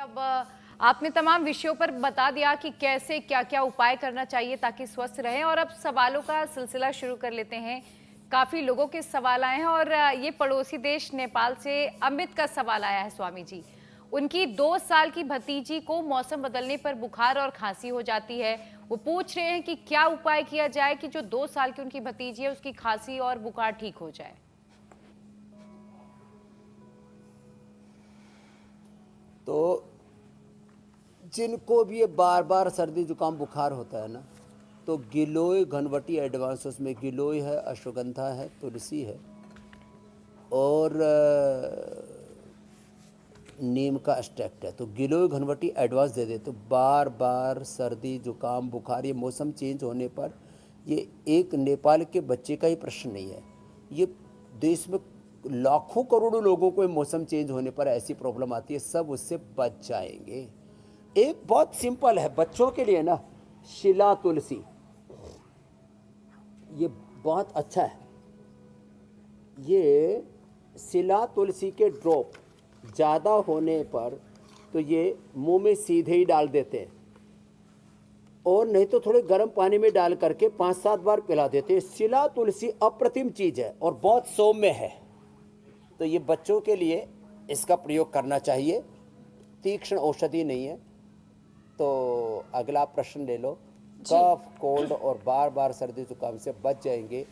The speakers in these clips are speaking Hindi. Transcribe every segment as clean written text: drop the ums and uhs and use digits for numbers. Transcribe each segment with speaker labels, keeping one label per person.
Speaker 1: अब आपने तमाम विषयों पर बता दिया कि कैसे क्या क्या उपाय करना चाहिए ताकि स्वस्थ रहें, और अब सवालों का सिलसिला शुरू कर लेते हैं। काफी लोगों के सवाल आए हैं और ये पड़ोसी देश नेपाल से अमित का सवाल आया है स्वामी जी। उनकी 2 साल की भतीजी को मौसम बदलने पर बुखार और खांसी हो जाती है। वो पूछ रहे हैं कि क्या उपाय किया जाए कि जो 2 साल की उनकी भतीजी है उसकी खांसी और बुखार ठीक हो जाए।
Speaker 2: तो जिनको भी ये बार बार सर्दी जुकाम बुखार होता है ना, तो गिलोय घनवटी एडवांस, उसमें गिलोय है, अश्वगंधा है, तुलसी है और नीम का एक्सट्रैक्ट है। तो गिलोय घनवटी एडवांस दे दे तो बार बार सर्दी जुकाम बुखार ये मौसम चेंज होने पर, ये एक नेपाल के बच्चे का ही प्रश्न नहीं है, ये देश में लाखों करोड़ों लोगों को मौसम चेंज होने पर ऐसी प्रॉब्लम आती है, सब उससे बच जाएंगे। एक बहुत सिंपल है बच्चों के लिए ना, शिला तुलसी, ये बहुत अच्छा है। ये शिला तुलसी के ड्रॉप ज़्यादा होने पर तो ये मुंह में सीधे ही डाल देते हैं, और नहीं तो थोड़े गर्म पानी में डाल करके 5-7 बार पिला देते हैं। शिला तुलसी अप्रतिम चीज़ है और बहुत सौम्य है, तो ये बच्चों के लिए इसका प्रयोग करना चाहिए। तीक्ष्ण औषधि नहीं है। तो अगला प्रश्न ले लो। कफ कोल्ड और बार बार सर्दी जुकाम से बच जाएंगे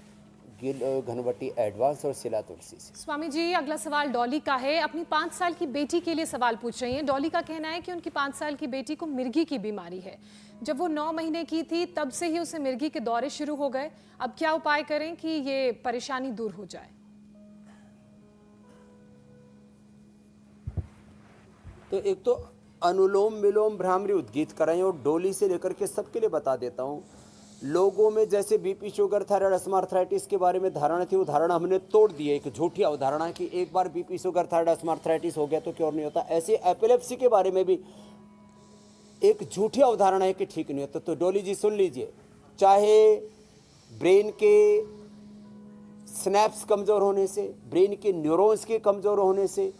Speaker 2: गिलोय घनवटी एडवांस और शिला तुलसी से।
Speaker 3: स्वामी जी, अगला सवाल डॉली का है। अपनी 5 साल की बेटी के लिए सवाल पूछ रही हैं। डॉली का कहना है कि उनकी 5 साल की बेटी को मिर्गी की बीमारी है। जब वो 9 महीने की थी तब से ही उसे मिर्गी के दौरे शुरू हो गए। अब क्या उपाय करें कि ये परेशानी दूर हो जाए?
Speaker 2: तो एक तो अनुलोम विलोम भ्रामरी उद्गीत कराएं, और डोली से लेकर के सबके लिए बता देता हूँ। लोगों में जैसे BP sugar thyroid asthma arthritis के बारे में धारणा थी, वो धारणा हमने तोड़ दी है। एक झूठी अवधारणा कि एक बार BP sugar thyroid asthma arthritis हो गया तो क्योर नहीं होता। ऐसे एपिलेप्सी के बारे में भी एक झूठी अवधारणा है कि ठीक नहीं होता। तो डोली जी सुन लीजिए, चाहे ब्रेन के स्नैप्स कमज़ोर होने से, ब्रेन के न्यूरॉन्स के कमज़ोर होने से,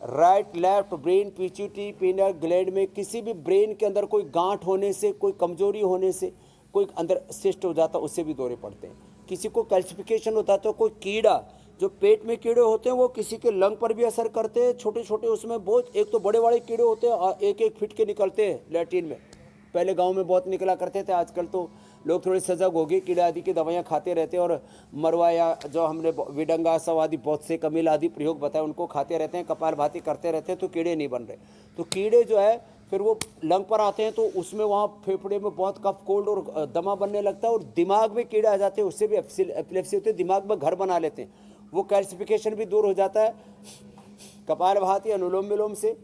Speaker 2: right left brain pituitary pineal gland में किसी भी ब्रेन के अंदर कोई गांठ होने से, कोई कमजोरी होने से, कोई अंदर सिस्ट हो जाता, उससे भी दौरे पड़ते हैं। किसी को कैल्सिफिकेशन होता है तो कोई कीड़ा, जो पेट में कीड़े होते हैं वो किसी के लंग पर भी असर करते हैं। छोटे छोटे उसमें बहुत, एक तो बड़े बड़े कीड़े होते हैं, 1-1 फीट के निकलते हैं लैट्रिन में। पहले गांव में बहुत निकला करते थे, आजकल तो लोग थोड़े सजग हो गए, कीड़े आदि की दवाइयाँ खाते रहते हैं, और मरवा या जो हमने विडंगा सव आदि बहुत से कमील आदि प्रयोग बताए उनको खाते रहते हैं, कपालभाति करते रहते हैं, तो कीड़े नहीं बन रहे। तो कीड़े जो है फिर वो लंग पर आते हैं, तो उसमें वहाँ फेफड़े में बहुत कफ कोल्ड और दमा बनने लगता है, और दिमाग में कीड़े आ जाते हैं, उससे भी एपिलेप्सी होती है, दिमाग में घर बना लेते हैं, वो कैल्सिफिकेशन भी दूर हो जाता है। कपालभाति अनुलोम विलोम से,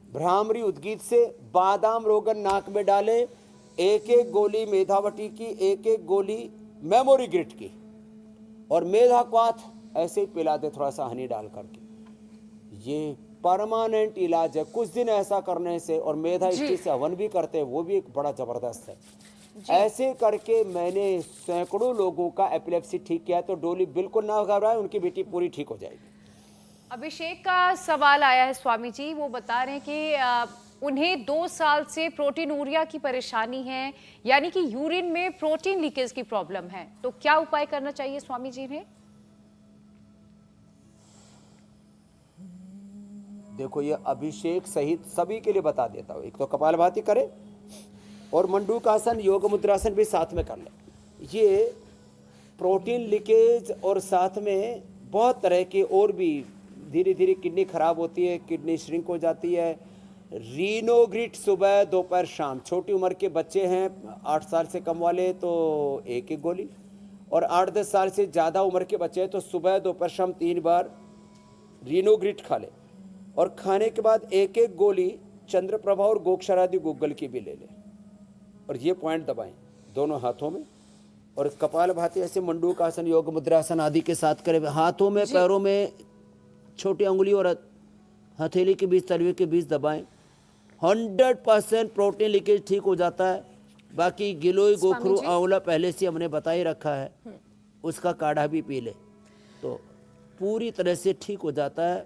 Speaker 2: भ्रामरी उद्गीत से, बादाम रोगन नाक में डाले, 1-1 गोली मेधावटी की, 1-1 गोली मेमोरी ग्रिट की, और मेधा क्वाथ ऐसे ही पिला दे थोड़ा सा हनी डाल करके। ये परमानेंट इलाज है। कुछ दिन ऐसा करने से, और मेधा इष्टि से हवन भी करते हैं, वो भी एक बड़ा जबरदस्त है। ऐसे करके मैंने सैकड़ों लोगों का एपिलेप्सी ठीक किया है। तो डोली बिल्कुल ना घबराए, उनकी बेटी पूरी ठीक हो जाएगी।
Speaker 1: अभिषेक का सवाल आया है स्वामी जी। वो बता रहे हैं कि उन्हें 2 साल से प्रोटीनूरिया की परेशानी है, यानी कि यूरिन में प्रोटीन लीकेज की प्रॉब्लम है। तो क्या उपाय करना चाहिए स्वामी जी ने?
Speaker 2: देखो, ये अभिषेक सहित सभी के लिए बता देता हूँ। एक तो कपालभाति करे, और मंडूकासन योग मुद्रासन भी साथ में कर ले। ये प्रोटीन लीकेज और साथ में बहुत तरह के और भी, धीरे धीरे किडनी खराब होती है, किडनी श्रिंक हो जाती है। रीनोग्रिट सुबह दोपहर शाम, छोटी उम्र के बच्चे हैं 8 साल से कम वाले तो 1-1 गोली, और 8-10 साल से ज़्यादा उम्र के बच्चे हैं तो सुबह दोपहर शाम 3 बार रीनोग्रिट खा ले, और खाने के बाद 1-1 गोली चंद्रप्रभा और गोक्षरादि गूगल की भी ले ले, और ये पॉइंट दबाएं दोनों हाथों में, और कपालभाति ऐसे मंडूकासन योग मुद्रासन आदि के साथ करें। हाथों में, पैरों में, छोटी उंगली और हथेली के बीच, तलवे के बीच दबाएं। 100% प्रोटीन लीकेज ठीक हो जाता है। बाकी गिलोय गोखरू आंवला पहले से हमने बता ही रखा है, उसका काढ़ा भी पी ले तो पूरी तरह से ठीक हो जाता है।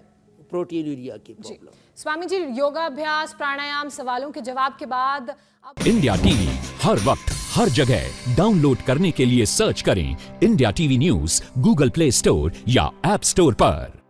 Speaker 2: प्रोटीनूरिया की
Speaker 3: जी
Speaker 2: प्रॉब्लम।
Speaker 3: स्वामी जी, योगाभ्यास, प्राणायाम, सवालों के जवाब के बाद अब
Speaker 4: इंडिया टीवी हर वक्त हर जगह डाउनलोड करने के लिए सर्च करें India TV news Google play store या ऐप स्टोर पर।